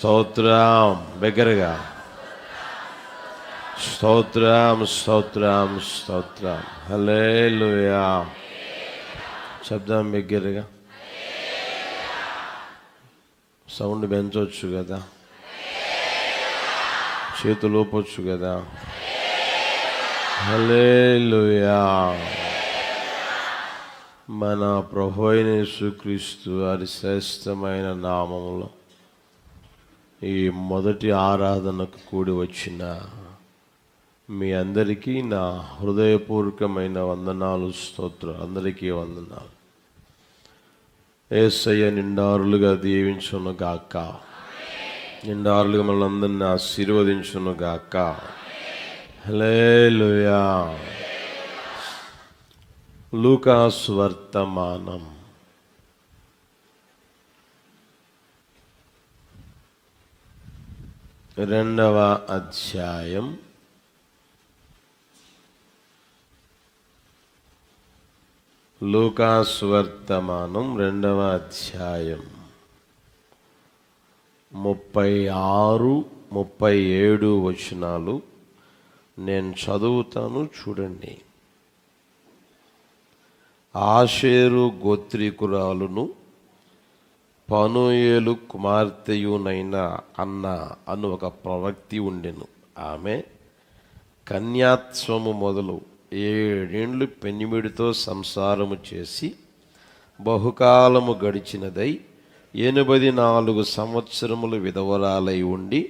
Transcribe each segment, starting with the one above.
స్తోత్రం. బిగ్గరగా స్తోత్రం, స్తోత్రం, స్తోత్రం. హల్లెలూయా. శబ్దం బిగ్గరగా. సౌండ్ పెంచవచ్చు కదా, చేతులు ఊపొచ్చు కదా. హల్లెలూయా. మన ప్రభు అయిన యేసుక్రీస్తు వారి శ్రేష్టమైన నామములో ఈ మొదటి ఆరాధనకు కూడి వచ్చిన మీ అందరికీ నా హృదయపూర్వకమైన వందనాలు, స్తోత్రం. అందరికీ వందనాలు. యేసయ్య నిండారులుగా దీవించును గాక, నిండారులుగా మనల్ని అందరినీ ఆశీర్వదించును గాక. హల్లెలూయా. లూకాసు వర్తమానం 2వ అధ్యాయం 2వ అధ్యాయం 36, 37 వచనాలు నేను చదువుతాను, చూడండి. ఆషేరు గోత్రీకురాలును పనూయేలు కుమార్తెయునైన అన్న అను ఒక ప్రవక్తి ఉండెను. ఆమె కన్యాత్వము మొదలు 7 ఏండ్లు పెనిమిడితో సంసారము చేసి బహుకాలము గడిచినదై 84 సంవత్సరములు విధవరాలై ఉండి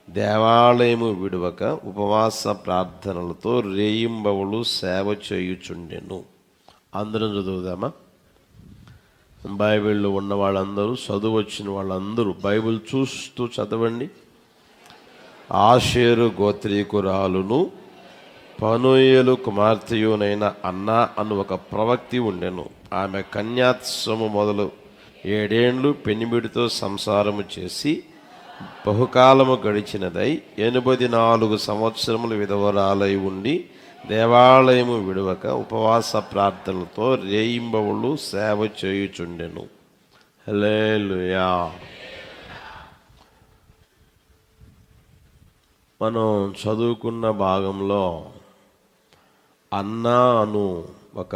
దేవాలయము విడువక ఉపవాస ప్రార్థనలతో రేయింబవలు సేవ చేయుచుండెను. అందరం చదువుదామా? బైబిల్లో ఉన్న వాళ్ళందరూ, చదువు వచ్చిన వాళ్ళందరూ బైబిల్ చూస్తూ చదవండి. ఆషేరు గోత్రీకురాలును పనూయేలు కుమార్తెయునైన అన్న అను ఒక ప్రవక్తి ఉండెను. ఆమె కన్యాత్వము మొదలు 7 ఏండ్లు పెనిమిడితో సంసారము చేసి బహుకాలము గడిచినదై 84 సంవత్సరములు విధవరాలై ఉండి దేవాలయము విడవక ఉపవాస ప్రార్థనలతో రేయింబవళ్ళు సేవ చేయుచుండెను. హల్లెలూయా. మనం చదువుకున్న భాగంలో అన్నా అను ఒక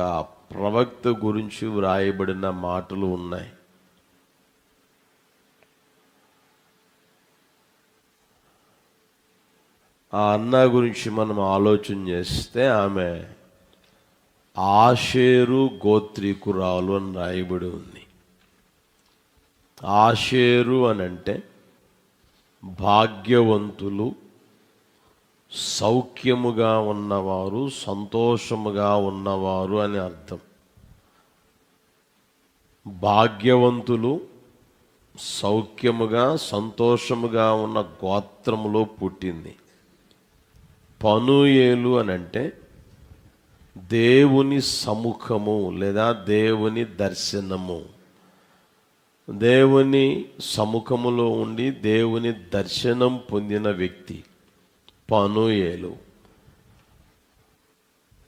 ప్రవక్త గురించి వ్రాయబడిన మాటలు ఉన్నాయి. ఆ అన్న గురించి మనం ఆలోచన చేస్తే ఆమె ఆషేరు గోత్రీకురాలు అని రాయబడి ఉంది. ఆషేరు అని అంటే భాగ్యవంతులు, సౌఖ్యముగా ఉన్నవారు, సంతోషముగా ఉన్నవారు అని అర్థం. భాగ్యవంతులు, సౌఖ్యముగా, సంతోషముగా ఉన్న గోత్రములో పుట్టింది. పనూయేలు అని అంటే దేవుని సముఖము లేదా దేవుని దర్శనము. దేవుని సముఖములో ఉండి దేవుని దర్శనం పొందిన వ్యక్తి పనూయేలు.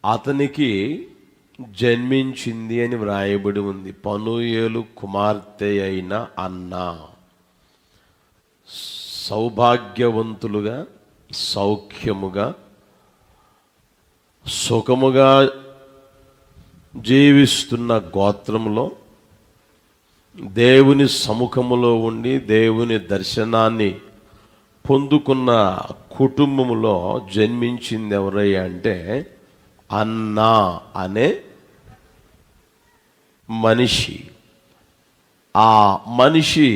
అతనికి జన్మించింది అని వ్రాయబడి ఉంది. పనూయేలు కుమార్తె అయిన అన్న. సౌభాగ్యవంతులుగా, సౌఖ్యముగా, సుఖముగా జీవిస్తున్న గోత్రంలో దేవుని సముఖములో ఉండి దేవుని దర్శనాన్ని పొందుకున్న కుటుంబములో జన్మించింది ఎవరయ్యా అంటే అన్నా అనే మనిషి. ఆ మనిషి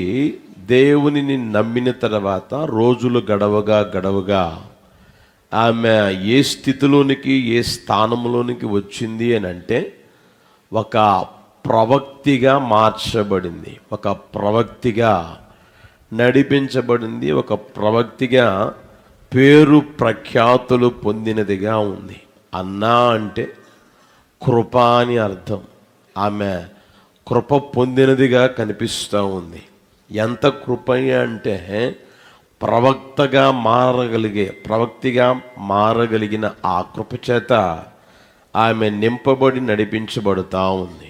దేవునిని నమ్మిన తర్వాత రోజులు గడవగా ఆమె ఏ స్థితిలోనికి, ఏ స్థానంలోనికి వచ్చింది అని అంటే ఒక ప్రవక్తిగా మార్చబడింది, ఒక ప్రవక్తిగా నడిపించబడింది, ఒక ప్రవక్తిగా పేరు ప్రఖ్యాతులు పొందినదిగా ఉంది. అన్నా అంటే కృప అని అర్థం. ఆమె కృప పొందినదిగా కనిపిస్తూ ఉంది. ఎంత కృప అంటే ప్రవక్తిగా మారగలిగిన ఆ కృప చేత ఆమె నింపబడి నడిపించబడుతూ ఉంది.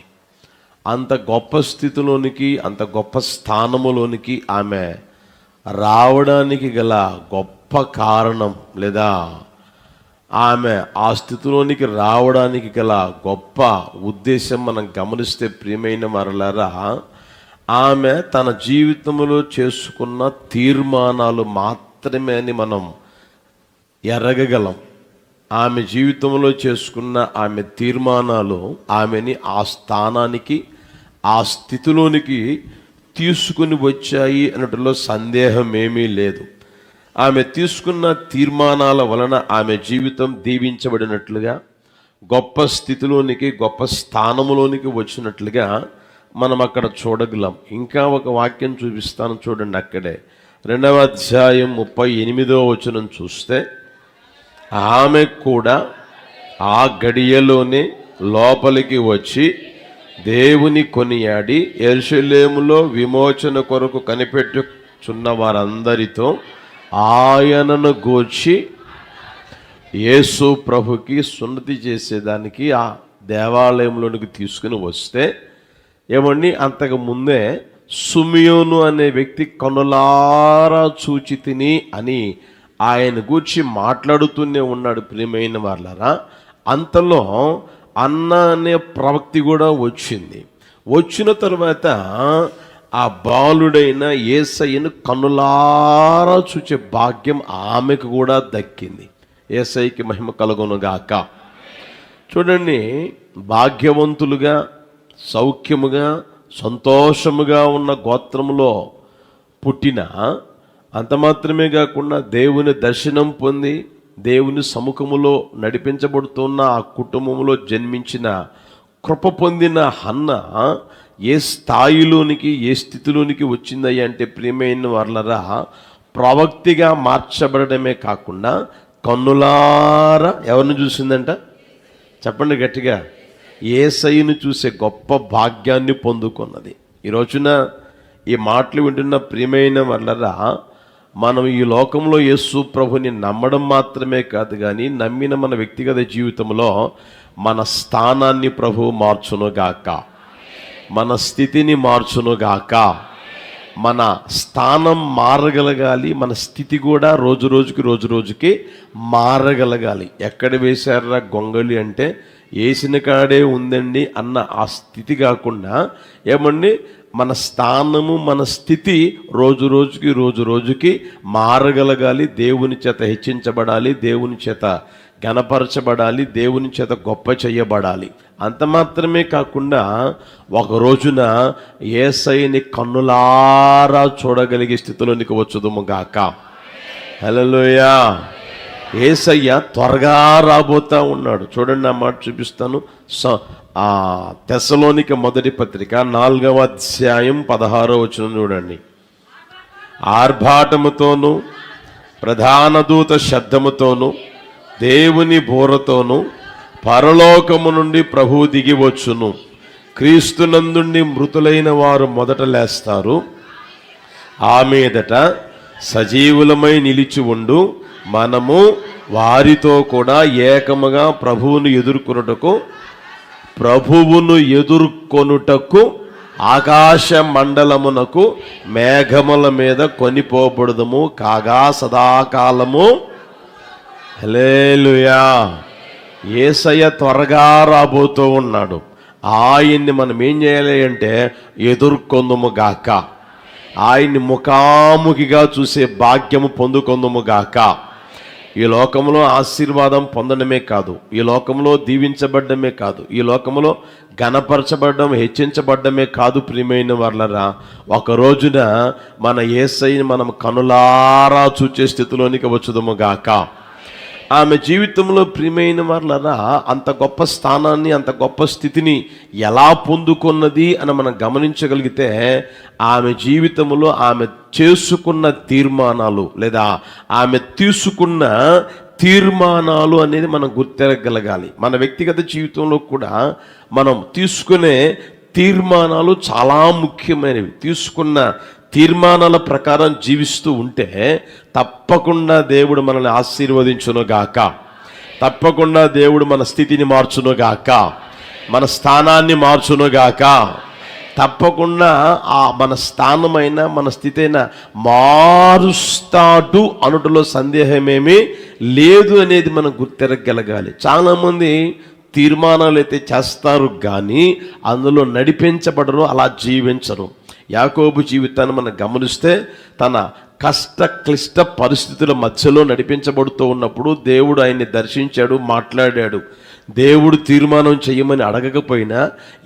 అంత గొప్ప స్థితిలోనికి, అంత గొప్ప స్థానములోనికి ఆమె రావడానికి గల గొప్ప కారణం లేదా ఆమె ఆ స్థితిలోనికి రావడానికి గల గొప్ప ఉద్దేశం మనం గమనిస్తే ప్రియమైన వారలారా, ఆమె తన జీవితంలో చేసుకున్న తీర్మానాలు మాత్రమే అని మనం ఎరగగలం. ఆమె జీవితంలో చేసుకున్న ఆమె తీర్మానాలు ఆమెని ఆ స్థానానికి, ఆ స్థితిలోనికి తీసుకుని వచ్చాయి అనటంలో సందేహం ఏమీ లేదు. ఆమె తీసుకున్న తీర్మానాల వలన ఆమె జీవితం దీవించబడినట్లుగా, గొప్ప స్థితిలోనికి, గొప్ప స్థానంలోనికి వచ్చినట్లుగా మనం అక్కడ చూడగలం. ఇంకా ఒక వాక్యం చూపిస్తాను చూడండి. అక్కడే 2వ అధ్యాయం 38వ వచనం చూస్తే, ఆమె కూడా ఆ గడియలోనే లోపలికి వచ్చి దేవుని కొనియాడి యెరూషలేములో విమోచన కొరకు కనిపెట్టుచున్న వారందరితో ఆయనను గూర్చి యేసు ప్రభుకి సున్నతి చేసేదానికి ఆ దేవాలయంలోనికి తీసుకుని వస్తే ఏమండి, అంతకు ముందే సుమియోను అనే వ్యక్తి కనులారా చూచి తిని అని ఆయన గూర్చి మాట్లాడుతూనే ఉన్నాడు. ప్రియమైన వాళ్ళారా, అంతలో అన్న అనే ప్రవక్తి కూడా వచ్చింది. వచ్చిన తర్వాత ఆ బాలుడైన యేసయ్యను కన్నులారా చూచే భాగ్యం ఆమెకు కూడా దక్కింది. యేసయ్యకి మహిమ కలుగునుగాక. చూడండి, భాగ్యవంతులుగా, సౌఖ్యముగా, సంతోషముగా ఉన్న గోత్రములో పుట్టిన, అంత మాత్రమే కాకుండా దేవుని దర్శనం పొంది దేవుని సముఖములో నడిపించబడుతున్న ఆ కుటుంబంలో జన్మించిన, కృప పొందిన హన్న ఏ స్థాయిలోనికి, ఏ స్థితిలోనికి వచ్చిందయ్యా అంటే ప్రియమైన వాళ్ళరా, ప్రవక్తిగా మార్చబడమే కాకుండా కన్నులారా ఎవరిని చూసిందంట? చెప్పండి గట్టిగా. యేసయ్యను చూసే గొప్ప భాగ్యాన్ని పొందుకున్నది. ఈ రోజున ఈ మాటలు వింటున్న ప్రియమైన వాళ్ళరా, మనం ఈ లోకంలో యేసు ప్రభుని నమ్మడం మాత్రమే కాదు, కానీ నమ్మిన మన వ్యక్తిగత జీవితంలో మన స్థానాన్ని ప్రభువు మార్చునుగాక, మన స్థితిని మార్చునుగాక. మన స్థానం మారగలగాలి, మన స్థితి కూడా రోజు రోజుకి మారగలగాలి. ఎక్కడ వేశారా గొంగళి అంటే వేసిన కాడే ఉందండి అన్న ఆ స్థితి కాకుండా ఏమండి, మన స్థానము, మన స్థితి రోజు రోజుకి మారగలగాలి. దేవుని చేత హెచ్చించబడాలి, దేవుని చేత ఘనపరచబడాలి, దేవుని చేత గొప్ప చేయబడాలి. అంత మాత్రమే కాకుండా ఒక రోజున యేసయ్యని కన్నులారా చూడగలిగే స్థితిలోనికి వచ్చుదుము గాక. హల్లెలూయా. యేసయ్య త్వరగా రాబోతా ఉన్నాడు. చూడండి, ఆ మాట చూపిస్తాను. తెస్సలోనిక మొదటి పత్రిక 4వ అధ్యాయం 16వ వచనం చూడండి. ఆర్భాటముతోను ప్రధాన దూత శబ్దముతోను దేవుని బోరతోను పరలోకము నుండి ప్రభువు దిగి వచ్చును. క్రీస్తునందుండి మృతులైన వారు మొదట లేస్తారు. ఆ మీదట సజీవులమై నిలిచి ఉండు మనము వారితో కూడా ఏకముగా ప్రభువును ఎదుర్కొనుటకు ఆకాశ మండలమునకు మేఘముల మీద కొనిపోబడుదము కాగా సదాకాలము. హల్లెలూయా. యేసయ్య త్వరగా రాబోతూ ఉన్నాడు. ఆయన్ని మనం ఏం చేయాలి అంటే ఎదుర్కొందుము గాక, ఆయన్ని ముఖాముఖిగా చూసే భాగ్యము పొందుకొందుము గాక. ఈ లోకంలో ఆశీర్వాదం పొందడమే కాదు, ఈ లోకంలో దీవించబడ్డమే కాదు, ఈ లోకంలో ఘనపరచబడ్డం, హెచ్చించబడ్డమే కాదు ప్రియమైన వాళ్ళరా, ఒక రోజున మన యేసయ్యని మనం కనులారా చూచే స్థితిలోనికి వచ్చుదుము గాక. ఆమె జీవితంలో ప్రియమైన వాళ్ళరా అంత గొప్ప స్థానాన్ని, అంత గొప్ప స్థితిని ఎలా పొందుకున్నది అని మనం గమనించగలిగితే, ఆమె జీవితంలో ఆమె చేసుకున్న తీర్మానాలు లేదా ఆమె తీసుకున్న తీర్మానాలు అనేది మనం గుర్తెరగలగాలి. మన వ్యక్తిగత జీవితంలో కూడా మనం తీసుకునే తీర్మానాలు చాలా ముఖ్యమైనవి. తీసుకున్న తీర్మానాల ప్రకారం జీవిస్తూ ఉంటే తప్పకుండా దేవుడు మనల్ని ఆశీర్వదించునుగాక, తప్పకుండా దేవుడు మన స్థితిని మార్చునుగాక, మన స్థానాన్ని మార్చునుగాక, తప్పకుండా ఆ మన స్థానమైన మన స్థితి అయినా మారుస్తాడు అనుటలో సందేహమేమీ లేదు అనేది మనం గుర్తెరగలగాలి. చాలామంది తీర్మానాలు అయితే చేస్తారు కానీ అందులో నడిపించబడరు, అలా జీవించరు. యాకోబు జీవితాన్ని మనం గమనిస్తే తన కష్ట క్లిష్ట పరిస్థితుల మధ్యలో నడిపించబడుతూ ఉన్నప్పుడు దేవుడు ఆయన్ని దర్శించాడు, మాట్లాడాడు. దేవుడు తీర్మానం చేయమని అడగకపోయినా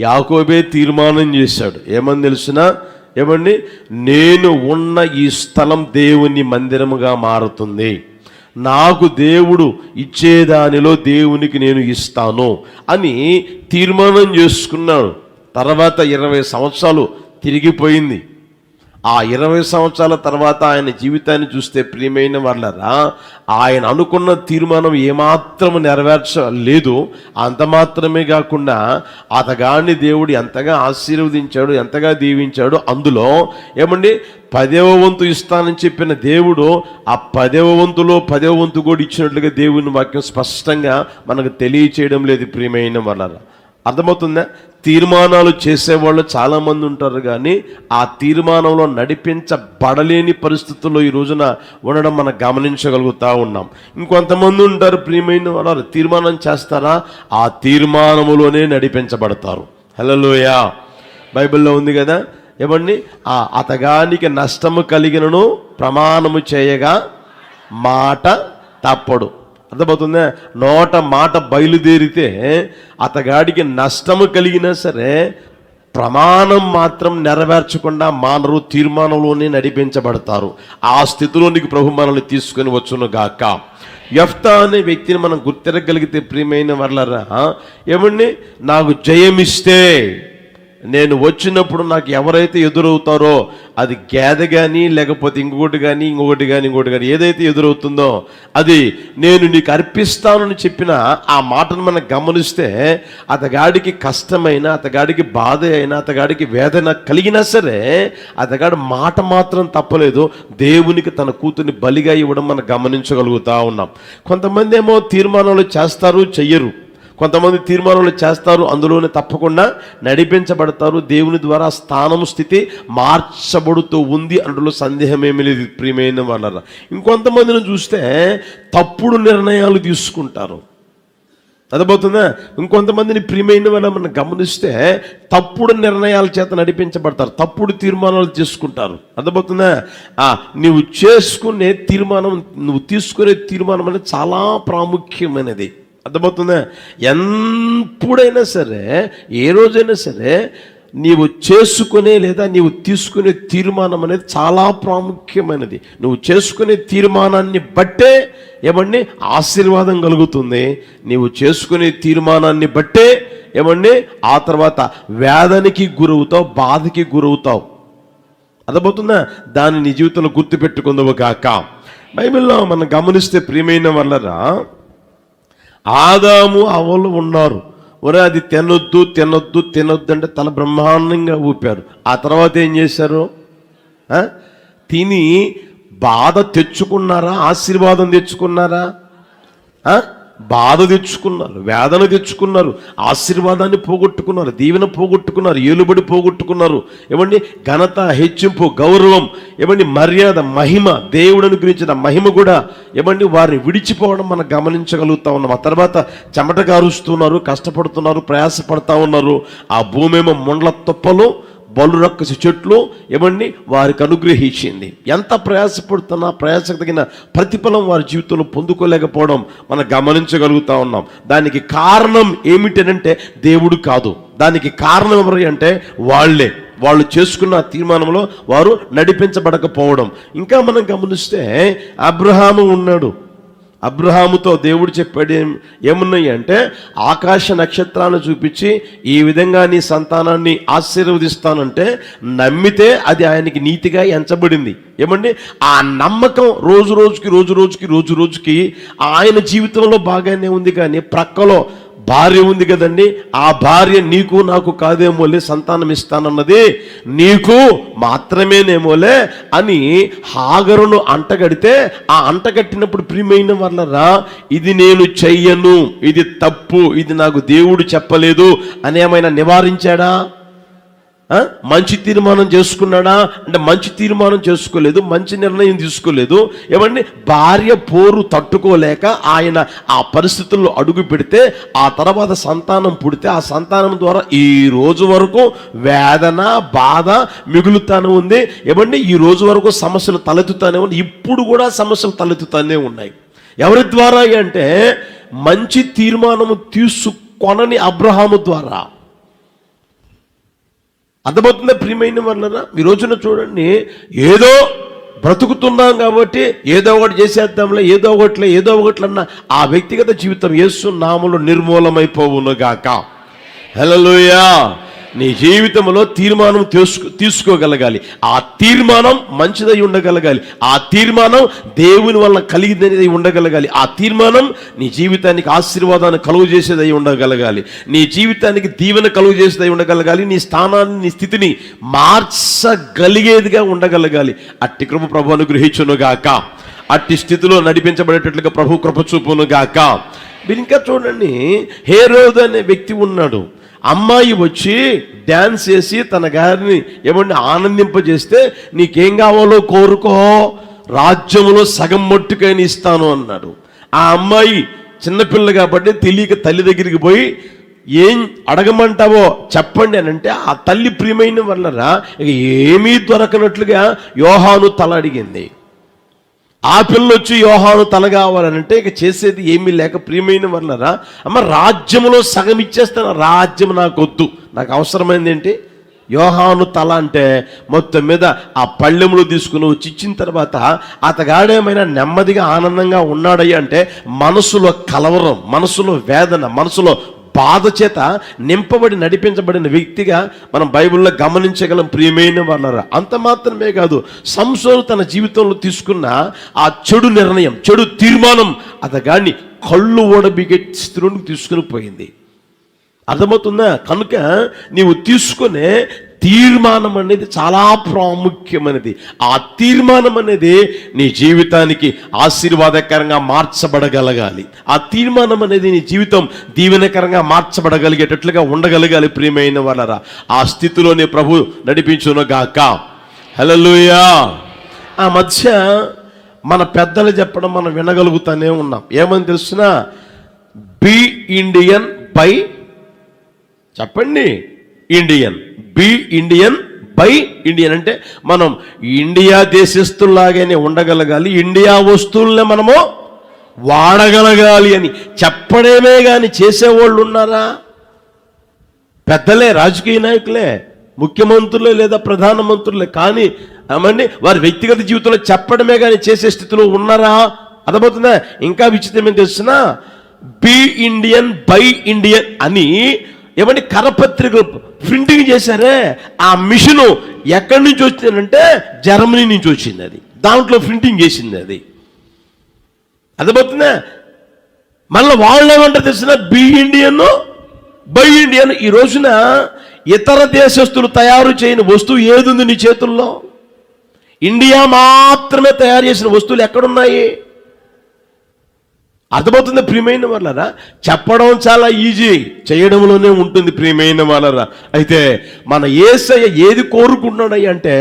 యాకోబే తీర్మానం చేశాడు. ఏమని తెలిసినా ఏమండి, నేను ఉన్న ఈ స్థలం దేవుని మందిరముగా మారుతుంది, నాకు దేవుడు ఇచ్చేదానిలో దేవునికి నేను ఇస్తాను అని తీర్మానం చేసుకున్నాడు. తర్వాత 20 సంవత్సరాలు తిరిగిపోయింది. ఆ 20 సంవత్సరాల తర్వాత ఆయన జీవితాన్ని చూస్తే ప్రియమైన వాళ్ళరా, ఆయన అనుకున్న తీర్మానం ఏమాత్రం నెరవేర్చలేదు. అంత మాత్రమే కాకుండా అతగాడిని దేవుడు ఎంతగా ఆశీర్వదించాడు, ఎంతగా దీవించాడు. అందులో ఏమండి 10వ వంతు ఇస్తానని చెప్పిన దేవుడు ఆ 10వ వంతులో 10వ వంతు కూడా ఇచ్చినట్లుగా దేవుని వాక్యం స్పష్టంగా మనకు తెలియచేయడం లేదు. ప్రియమైన వాళ్ళరా, అర్థమవుతుందా? తీర్మానాలు చేసేవాళ్ళు చాలామంది ఉంటారు కానీ ఆ తీర్మానంలో నడిపించబడలేని పరిస్థితుల్లో ఈ రోజున ఉండడం మనం గమనించగలుగుతూ ఉన్నాం. ఇంకొంతమంది ఉంటారు ప్రియమైన వాళ్ళు, తీర్మానం చేస్తారా, ఆ తీర్మానములోనే నడిపించబడతారు. హల్లెలూయా. బైబిల్లో ఉంది కదా, ఏమండి, ఆ అతగానికి నష్టము కలిగినను ప్రమాణము చేయగా మాట తప్పడు. అర్థమవుతుందా? నోట మాట బయలుదేరితే అతగాడికి నష్టము కలిగినా సరే ప్రమాణం మాత్రం నెరవేర్చకుండా మానరు, తీర్మానంలోనే నడిపించబడతారు. ఆ స్థితిలోనికి ప్రభు మనల్ని తీసుకొని వచ్చును గాక. యెఫ్తా అనే వ్యక్తిని మనం గుర్తిరగలిగితే ప్రియమైన వాళ్ళరా, ఏమండి, నాకు జయమిస్తే నేను వచ్చినప్పుడు నాకు ఎవరైతే ఎదురవుతారో అది గేదె కానీ లేకపోతే ఇంకొకటి కానీ ఏదైతే ఎదురవుతుందో అది నేను నీకు అర్పిస్తానని చెప్పిన ఆ మాటను మనం గమనిస్తే అతగాడికి కష్టమైన, అతగాడికి బాధ అయినా, అతగాడికి వేదన కలిగినా సరే అతగాడి మాట మాత్రం తప్పలేదు. దేవునికి తన కూతుర్ని బలిగా ఇవ్వడం మనం గమనించగలుగుతూ ఉన్నాం. కొంతమంది ఏమో తీర్మానాలు చేస్తారు, చెయ్యరు. కొంతమంది తీర్మానాలు చేస్తారు, అందులోనే తప్పకుండా నడిపించబడతారు. దేవుని ద్వారా స్థానం స్థితి మార్చబడుతూ ఉంది అందులో సందేహమేమీ లేదు ప్రియమైన వాళ్ళరా. ఇంకొంతమందిని చూస్తే తప్పుడు నిర్ణయాలు తీసుకుంటారు. అర్థమవుతుందా? ఇంకొంతమందిని ప్రియమైన వాళ్ళ మనం గమనిస్తే తప్పుడు నిర్ణయాల చేత నడిపించబడతారు, తప్పుడు తీర్మానాలు చేసుకుంటారు. అర్థమవుతుందా? నువ్వు చేసుకునే తీర్మానం, నువ్వు తీసుకునే తీర్మానం అనేది చాలా ప్రాముఖ్యమైనది. అర్థమవుతుందా? ఎప్పుడైనా సరే, ఏ రోజైనా సరే నీవు చేసుకునే లేదా నీవు తీసుకునే తీర్మానం అనేది చాలా ప్రాముఖ్యమైనది. నువ్వు చేసుకునే తీర్మానాన్ని బట్టే ఏమండి ఆశీర్వాదం కలుగుతుంది. నీవు చేసుకునే తీర్మానాన్ని బట్టే ఏమండి ఆ తర్వాత వేదనకి గురవుతావు, బాధకి గురవుతావు. అర్థమవుతుందా? దాన్ని నీ జీవితంలో గుర్తుపెట్టుకుందావు కాక. బైబిల్లో మనం గమనిస్తే ప్రియమైన వాళ్ళరా, ఆదాము అవ్వలు ఉన్నారు. ఒరే అది తినొద్దు అంటే తల బ్రహ్మాండంగా ఊపారు. ఆ తర్వాత ఏం చేశారు? తిని బాధ తెచ్చుకున్నారా, ఆశీర్వాదం తెచ్చుకున్నారా? బాధ తెచ్చుకున్నారు, వేదన తెచ్చుకున్నారు, ఆశీర్వాదాన్ని పోగొట్టుకున్నారు, దీవెన పోగొట్టుకున్నారు, ఏలుబడి పోగొట్టుకున్నారు. ఏమండి, ఘనత, హెచ్చింపు, గౌరవం, ఏమండి మర్యాద, మహిమ, దేవుడిని గురించిన మహిమ కూడా ఏమండి వారిని విడిచిపోవడం మనం గమనించగలుగుతా ఉన్నాం. ఆ తర్వాత చెమట కారుస్తున్నారు, కష్టపడుతున్నారు, ప్రయాసపడతా ఉన్నారు. ఆ భూమి ఏమో ముండ్ల తుప్పలు, బలు రక్కసి చెట్లు ఏమండి వారికి అనుగ్రహించింది. ఎంత ప్రయాసపడుతున్నా ప్రయాసకు తగిన ప్రతిఫలం వారి జీవితంలో పొందుకోలేకపోవడం మనం గమనించగలుగుతా ఉన్నాం. దానికి కారణం ఏమిటంటే దేవుడు కాదు. దానికి కారణం ఎవరు అంటే వాళ్ళు చేసుకున్న తీర్మానంలో వారు నడిపించబడకపోవడం. ఇంకా మనం గమనిస్తే అబ్రహాము ఉన్నాడు. అబ్రహాముతో దేవుడు చెప్పాడు ఏమున్నాయి అంటే, ఆకాశ నక్షత్రాలను చూపించి ఈ విధంగా నీ సంతానాన్ని ఆశీర్వదిస్తానంటే నమ్మితే అది ఆయనకి నీతిగా ఎంచబడింది. ఏమండి, ఆ నమ్మకం రోజు రోజుకి ఆయన జీవితంలో బాగానే ఉంది. కానీ ప్రక్కలో భార్య ఉంది కదండి, ఆ భార్య నీకు నాకు కాదేమోలే, సంతానం ఇస్తానన్నది నీకు మాత్రమేనేమోలే అని హాగరును అంటగడితే, ఆ అంటగట్టినప్పుడు ప్రియమైన వాళ్ళరా, ఇది నేను చెయ్యను, ఇది తప్పు, ఇది నాకు దేవుడు చెప్పలేదు అని ఏమైనా నివారించాడా? మంచి తీర్మానం చేసుకున్నాడా అంటే మంచి తీర్మానం చేసుకోలేదు, మంచి నిర్ణయం తీసుకోలేదు. ఏమండి, భార్య పోరు తట్టుకోలేక ఆయన ఆ పరిస్థితుల్లో అడుగు పెడితే ఆ తర్వాత సంతానం పుడితే ఆ సంతానం ద్వారా ఈ రోజు వరకు వేదన బాధ మిగులుతానే ఉంది. ఏమండి, ఈ రోజు వరకు సమస్యలు తలెత్తుతానే ఉన్నాయి, ఇప్పుడు కూడా సమస్యలు తలెత్తుతానే ఉన్నాయి. ఎవరి ద్వారా అంటే మంచి తీర్మానము తీసుకొనని అబ్రహాము ద్వారా. అర్థమవుతుందా ప్రియమైన వాళ్ళరా? ఈ రోజున చూడండి, ఏదో బ్రతుకుతున్నాం కాబట్టి ఏదో ఒకటి చేసేద్దాంలే, ఏదో ఒకట్లన్నా ఆ వ్యక్తిగత జీవితం యేసు నామములో నిర్మూలమైపోవును గాక. హల్లెలూయా. నీ జీవితంలో తీర్మానం తీసుకోగలగాలి. ఆ తీర్మానం మంచిదై ఉండగలగాలి. ఆ తీర్మానం దేవుని వల్ల కలిగినది ఉండగలగాలి. ఆ తీర్మానం నీ జీవితానికి ఆశీర్వాదాన్ని కలుగు చేసేదై ఉండగలగాలి. నీ జీవితానికి దీవెన కలుగు చేసేదై ఉండగలగాలి. నీ స్థానాన్ని, నీ స్థితిని మార్చగలిగేదిగా ఉండగలగాలి. అట్టి కృప ప్రభు అనుగ్రహించును గాక. అట్టి స్థితిలో నడిపించబడేటట్లుగా ప్రభు కృప చూపును గాక. మీరు ఇంకా చూడండి, హేరోదు అనే వ్యక్తి ఉన్నాడు. అమ్మాయి వచ్చి డ్యాన్స్ చేసి తన గారిని ఏమన్నా ఆనందింపజేస్తే నీకేం కావాలో కోరుకో, రాజ్యములో సగం మట్టుకైనా ఇస్తాను అన్నాడు. ఆ అమ్మాయి చిన్నపిల్ల కాబట్టి తెలియక తల్లి దగ్గరికి పోయి ఏం అడగమంటావో చెప్పండి అని అంటే ఆ తల్లి ప్రియమైన వల్లరా ఏమీ దొరకనట్లుగా యోహాను తల అడిగింది. ఆ పిల్లొచ్చి యోహాను తల కావాలనంటే ఇక చేసేది ఏమీ లేక ప్రియమైన వల్లరా, అమ్మ రాజ్యములో సగం ఇచ్చేస్తాను, రాజ్యం నాకు వద్దు, నాకు అవసరమైంది ఏంటి యోహాను తల అంటే మొత్తం మీద ఆ పళ్ళెములు తీసుకుని వచ్చి ఇచ్చిన తర్వాత అతగాడేమైనా నెమ్మదిగా ఆనందంగా ఉన్నాడయ్యా అంటే మనసులో కలవరం, మనసులో వేదన, మనసులో బాధ చేత నింపబడి నడిపించబడిన వ్యక్తిగా మనం బైబిల్లో గమనించగలం ప్రియమైన వాళ్ళరా. అంత మాత్రమే కాదు, సంసోను తన జీవితంలో తీసుకున్న ఆ చెడు నిర్ణయం, చెడు తీర్మానం అతగాడిని కళ్ళు ఓడబిగే స్థితిలోకి తీసుకుని పోయింది. అర్థమవుతుందా? కనుక నీవు తీసుకునే తీర్మానం అనేది చాలా ప్రాముఖ్యమైనది. ఆ తీర్మానం అనేది నీ జీవితానికి ఆశీర్వాదకరంగా మార్చబడగలగాలి. ఆ తీర్మానం అనేది నీ జీవితం దీవెనకరంగా మార్చబడగలిగేటట్లుగా ఉండగలగాలి ప్రియమైన వాళ్ళరా. ఆ స్థితిలోనే ప్రభు నడిపించును గాక. హల్లెలూయా. ఆ మధ్య మన పెద్దలు చెప్పడం మనం వినగలుగుతానే ఉన్నాం. ఏమని తెలుసునా? బి ఇండియన్ బై, చెప్పండి, Indian. Be Indian buy Indian అంటే మనం ఇండియా దేశస్తుల్లాగానే ఉండగలగాలి, ఇండియా వస్తువుల్ని మనము వాడగలగాలి అని చెప్పడమే కానీ చేసేవాళ్ళు ఉన్నారా? పెద్దలే, రాజకీయ నాయకులే, ముఖ్యమంత్రులే లేదా ప్రధానమంత్రులే. కానీ ఏమండి వారి వ్యక్తిగత జీవితంలో చెప్పడమే కానీ చేసే స్థితిలో ఉన్నారా? అర్థమవుతుందా? ఇంకా విచిత్రం ఏం తెలుసునా? బి ఇండియన్ బై ఇండియన్ అని ఏమంటే కరపత్రికలు ప్రింటింగ్ చేశారే, ఆ మిషను ఎక్కడి నుంచి వచ్చిందంటే జర్మనీ నుంచి వచ్చింది. అది దాంట్లో ప్రింటింగ్ చేసింది. అది అర్థమవుతుందా? మళ్ళీ వాళ్ళు ఏమంటారు తెలిసిన? Be Indian buy Indian. ఈ రోజున ఇతర దేశస్తులు తయారు చేయని వస్తువు ఏదుంది నీ చేతుల్లో? ఇండియా మాత్రమే తయారు చేసిన వస్తువులు ఎక్కడున్నాయి? అర్థమవుతుంది ప్రియమైన వాళ్ళరా? చెప్పడం చాలా ఈజీ, చేయడంలోనే ఉంటుంది ప్రియమైన వాళ్ళరా. అయితే మన యేసయ్య ఏది కోరుకుంటున్నాడు అంటే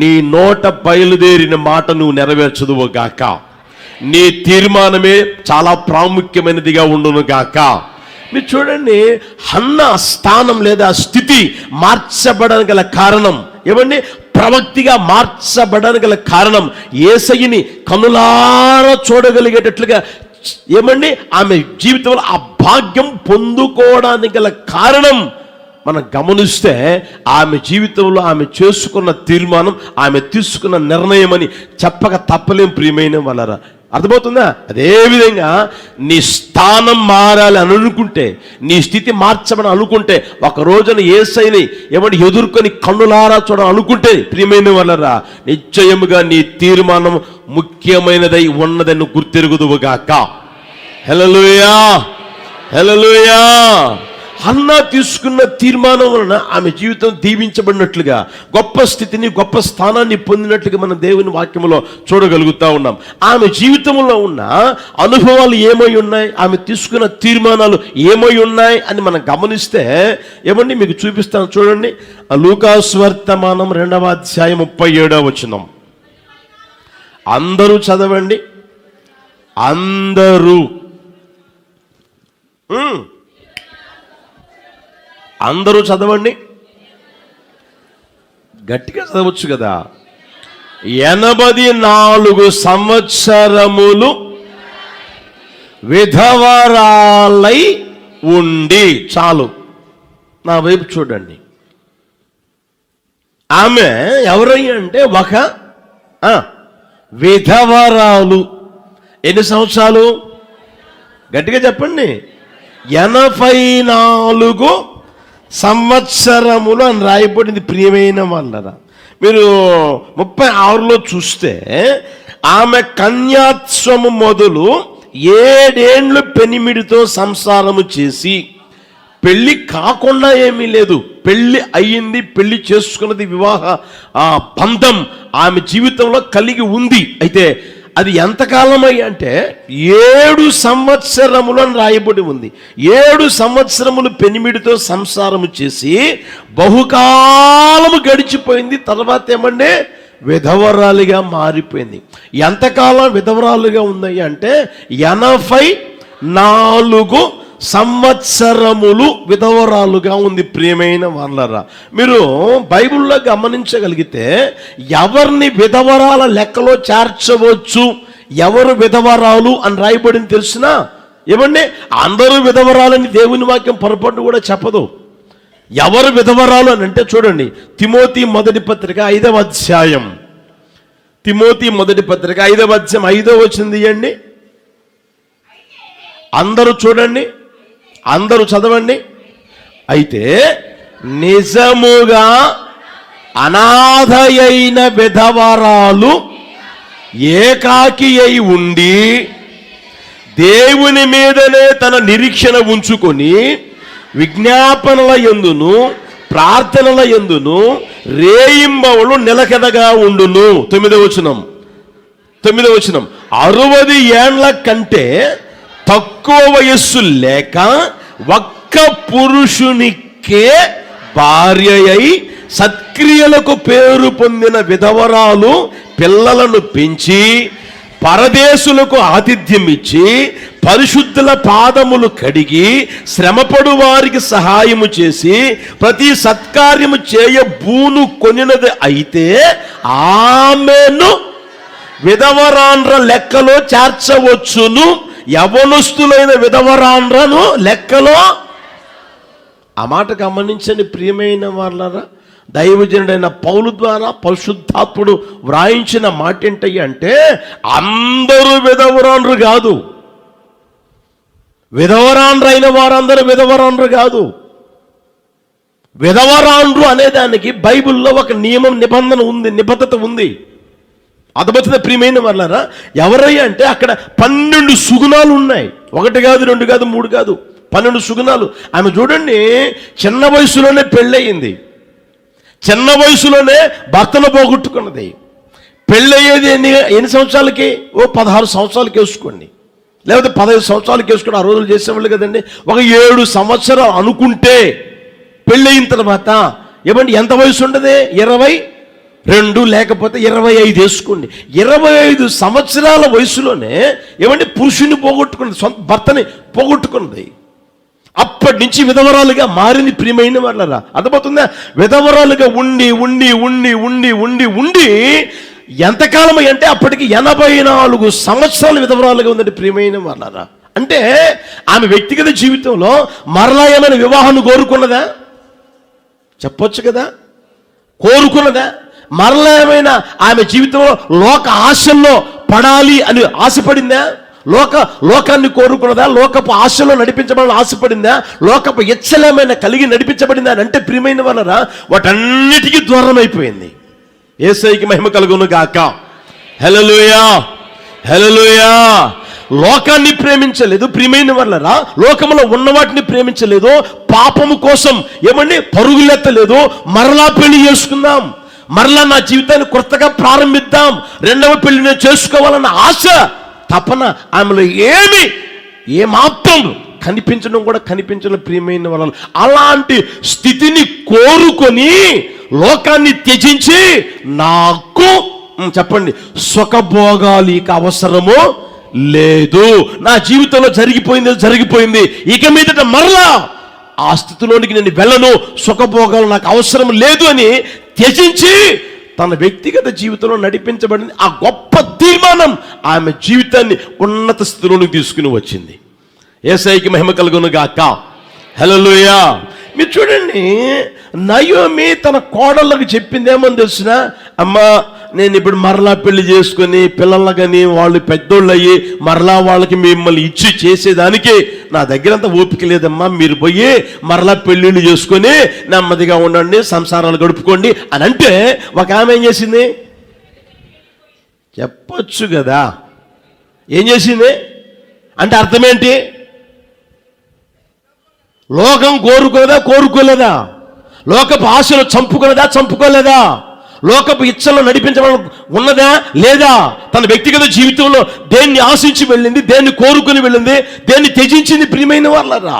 నీ నోట బయలుదేరిన మాట నువ్వు నెరవేర్చదువు గాక. నీ తీర్మానమే చాలా ప్రాముఖ్యమైనదిగా ఉండును గాక. మీరు చూడండి, హన్న స్థానం లేదా స్థితి మార్చబడడానికి గల కారణం ఏమండి? ప్రవక్తిగా మార్చబడడానికి గల కారణం యేసయ్యని కనులారా చూడగలిగేటట్లుగా ఏమండి ఆమె జీవితంలో ఆ భాగ్యం పొందుకోవడానికి గల కారణం మనం గమనిస్తే ఆమె జీవితంలో ఆమె చేసుకున్న తీర్మానం, ఆమె తీసుకున్న నిర్ణయం అని చెప్పక తప్పలేం ప్రియమైన వాళ్ళరా. అర్థమవుతుందా? అదేవిధంగా నీ స్థానం మారాలి అని అనుకుంటే, నీ స్థితి మార్చమని అనుకుంటే, ఒక రోజున యేసయ్యని ఏమంటే ఎదుర్కొని కన్నులారా చూడాలని అనుకుంటే ప్రియమైన వాళ్ళరా, నిశ్చయముగా నీ తీర్మానం ముఖ్యమైనదై ఉన్నదని గుర్తెరుగుదువుగాక. హల్లెలూయా, హల్లెలూయా, హన్నా తీసుకున్న తీర్మానం వలన ఆమె జీవితం దీవించబడినట్లుగా, గొప్ప స్థితిని, గొప్ప స్థానాన్ని పొందినట్లుగా మనం దేవుని వాక్యంలో చూడగలుగుతా ఉన్నాం. ఆమె జీవితంలో ఉన్న అనుభవాలు ఏమై ఉన్నాయి, ఆమె తీసుకున్న తీర్మానాలు ఏమై ఉన్నాయి అని మనం గమనిస్తే, ఏమండి మీకు చూపిస్తాను చూడండి. లూకాసు వర్తమానం 2వ అధ్యాయం 37వ వచనం. అందరూ చదవండి. అందరూ అందరూ చదవండి. గట్టిగా చదవచ్చు కదా. 84 సంవత్సరములు విధవరాలై ఉండి. చాలు, నా వైపు చూడండి. ఆమె ఎవరయ్యా అంటే ఒక విధవరాలు. ఎన్ని సంవత్సరాలు? గట్టిగా చెప్పండి. 84 సంవత్సరములు అని రాయబడింది. ప్రియమైన వాళ్ళరా, మీరు 36లో చూస్తే ఆమె కన్యాత్వము మొదలు 7 ఏండ్లు పెనిమిడితో సంసారము చేసి, పెళ్లి కాకుండా ఏమీ లేదు, పెళ్లి అయ్యింది, పెళ్లి చేసుకున్నది, వివాహ బంధం ఆమె జీవితంలో కలిగి ఉంది. అయితే అది ఎంతకాలం అంటే 7 సంవత్సరములు అని రాయబడి ఉంది. 7 సంవత్సరములు పెనిమిడితో సంసారము చేసి బహుకాలము గడిచిపోయింది. తర్వాత ఏమంటే విధవరాలుగా మారిపోయింది. ఎంతకాలం విధవరాలుగా ఉన్నాయి అంటే 84 సంవత్సరములు విధవరాలుగా ఉంది. ప్రియమైన వాళ్ళరా, మీరు బైబిల్లో గమనించగలిగితే ఎవరిని విధవరాల లెక్కలో చేర్చవచ్చు, ఎవరు విధవరాలు అని రాయబడింది తెలిసినా? ఏమండి, అందరూ విధవరాలని దేవుని వాక్యం పొరపాటు కూడా చెప్పదు. ఎవరు విధవరాలు అని అంటే చూడండి, తిమోతి మొదటి పత్రిక 5వ అధ్యాయం. తిమోతి మొదటి పత్రిక 5వ అధ్యాయం 5వ వచనం తీయండి. అందరూ చూడండి, అందరూ చదవండి. అయితే నిజముగా అనాథయైన విధవరాలు ఏకాకి అయి ఉండి దేవుని మీదనే తన నిరీక్షణ ఉంచుకొని విజ్ఞాపనల యందును ప్రార్థనల యందును రేయింబవలు నిలకడగా ఉండును. 9వ వచనం 60 ఏండ్ల కంటే తక్కువ వయస్సు లేక ఒక్క పురుషునికే భార్య అయి సత్క్రియలకు పేరు పొందిన విధవరాలు పిల్లలను పెంచి పరదేశులకు ఆతిథ్యం ఇచ్చి పరిశుద్ధుల పాదములు కడిగి శ్రమపడు వారికి సహాయము చేసి ప్రతి సత్కార్యము చేయబూను కొనినది అయితే ఆమెను విధవరాండ్ర లెక్కలో చేర్చవచ్చును. యవనస్తులైన విధవరాండ్రను లెక్కలో. ఆ మాట గమనించండి ప్రియమైన వాళ్ళరా. దైవజనుడైన పౌలు ద్వారా పరిశుద్ధాత్ముడు వ్రాయించిన మాట ఏంటయ్య అంటే, అందరూ విధవరాండ్రు కాదు, విధవరాండ్రు అయిన వారందరూ విధవరాండ్రు కాదు. విధవరాండ్రు అనేదానికి బైబిల్లో ఒక నియమం, నిబంధన ఉంది, నిబద్ధత ఉంది. అదబద్ధత ప్రియమైన వాళ్ళరా. ఎవరయ్యా అంటే అక్కడ 12 సుగుణాలు ఉన్నాయి. 1 కాదు, 2 కాదు, 3 కాదు, 12 సుగుణాలు. ఆమె చూడండి, చిన్న వయసులోనే పెళ్ళయింది, చిన్న వయసులోనే భర్తను పోగొట్టుకున్నది. పెళ్ళయ్యేది ఎన్ని సంవత్సరాలకి? 16 సంవత్సరాలకి వేసుకోండి, లేకపోతే 15 సంవత్సరాలకి వేసుకోండి. ఆ రోజులు చేసేవాళ్ళు కదండి. ఒక 7 సంవత్సరాలు అనుకుంటే పెళ్ళయిన తర్వాత ఏమండి ఎంత వయసు ఉండదు? 22 లేకపోతే 25 వేసుకోండి. 25 సంవత్సరాల వయసులోనే ఏమంటే పురుషుని పోగొట్టుకున్నది, సొంత భర్తని పోగొట్టుకున్నది. అప్పటి నుంచి విధవరాలుగా మారింది. ప్రియమైన వాళ్ళరా, అర్థమవుతుందా? విధవరాలుగా ఉండి ఉండి ఉండి ఉండి ఉండి ఉండి ఎంతకాలం అంటే అప్పటికి 84 సంవత్సరాలు విధవరాలుగా ఉందండి. ప్రియమైన వాళ్ళరా, అంటే ఆమె వ్యక్తిగత జీవితంలో మరలా ఏమైనా వివాహాన్ని కోరుకున్నదా? చెప్పొచ్చు కదా, కోరుకున్నదా? మరలా ఏమైనా ఆమె జీవితంలో లోక ఆశల్లో పడాలి అని ఆశపడిందా? లోకాన్ని కోరుకున్నదా? లోకపు ఆశలో నడిపించబడాలని ఆశపడిందా? లోకపు ఇచ్చలేమైనా కలిగి నడిపించబడిందా అని అంటే ప్రియమైన వాళ్ళరా, వాటన్నిటికీ దూరం అయిపోయింది. యేసయ్యకి మహిమ కలుగును గాక. హల్లెలూయా, హల్లెలూయా. లోకాన్ని ప్రేమించలేదు, ప్రియమైన వాళ్ళరా, లోకములో ఉన్న వాటిని ప్రేమించలేదు, పాపము కోసం ఏమండి పరుగులెత్తలేదు, మరలా పెళ్లి చేసుకుందాం, మరలా నా జీవితాన్ని కొత్తగా ప్రారంభిద్దాం, రెండవ పెళ్లి నేను చేసుకోవాలన్న ఆశ, తపన ఆమెలో ఏమాత్రం కనిపించడం ప్రియమైన వాళ్ళు. అలాంటి స్థితిని కోరుకొని లోకాన్ని త్యజించి నాకు చెప్పండి సుఖభోగాలు ఇక అవసరము లేదు, నా జీవితంలో జరిగిపోయింది, ఇక మీదట మరలా ఆ స్థితిలోనికి నేను వెళ్ళను, సుఖభోగాలు నాకు అవసరం లేదు అని త్యజించి తన వ్యక్తిగత జీవితంలో నడిపించబడింది. ఆ గొప్ప తీర్మానం ఆమె జీవితాన్ని ఉన్నత స్థితిలోనికి తీసుకుని వచ్చింది. యేసయ్యకి మహిమ కలుగును గాక. హల్లెలూయా. మీరు చూడండి, నయోమి తన కోడళ్ళకి చెప్పింది ఏమని తెలిసిన, అమ్మా నేను ఇప్పుడు మరలా పెళ్లి చేసుకొని పిల్లలు కానీ వాళ్ళు పెద్దోళ్ళు అయ్యి మరలా వాళ్ళకి మిమ్మల్ని ఇచ్చి చేసేదానికి నా దగ్గర అంత ఓపిక లేదమ్మా, మీరు పోయి మరలా పెళ్ళిళ్ళు చేసుకొని నెమ్మదిగా ఉండండి, సంసారాలు గడుపుకోండి అని అంటే, ఒక ఆమె ఏం చేసింది చెప్పొచ్చు కదా, ఏం చేసింది అంటే అర్థం ఏంటి? లోకం కోరుకోలేదా? లోకపు ఆశలు చంపుకోలేదా? లోకపు ఇచ్చలో నడిపించడం ఉన్నదా లేదా? తన వ్యక్తిగత జీవితంలో దేన్ని ఆశించి వెళ్ళింది, దేన్ని కోరుకుని వెళ్ళింది, దేన్ని త్యజించింది? ప్రియమైన వాళ్ళరా,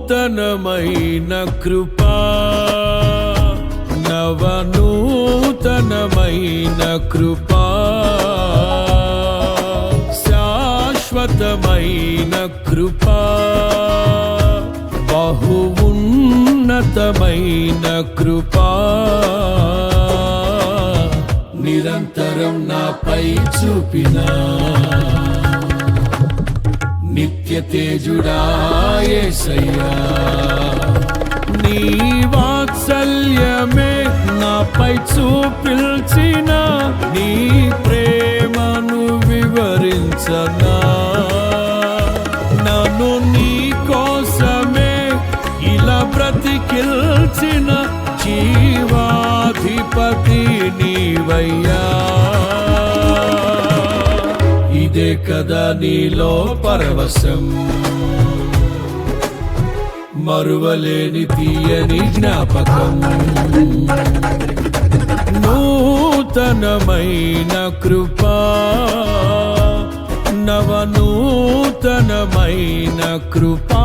నూతనమైన కృపా, నవనూతనమైన కృపా, శాశ్వతమైన కృపా, బహు ఉన్నతమైన కృపా, నిరంతరం నాపై చూపినా నిత్య తేజుడా యేసయ్యా. నీ వాత్సల్యమే నాపై చూపిల్చిన, నీ ప్రేమను వివరించనా, నన్ను నీ కోసమే ఇలా బ్రతికిల్చిన జీవాధిపతి నీవయ్యా. ఇదే కదా నీలో పరవశం, మరువలేని తీయని జ్ఞాపకం. నూతనమైన కృపా, నవనూతనమైన కృపా,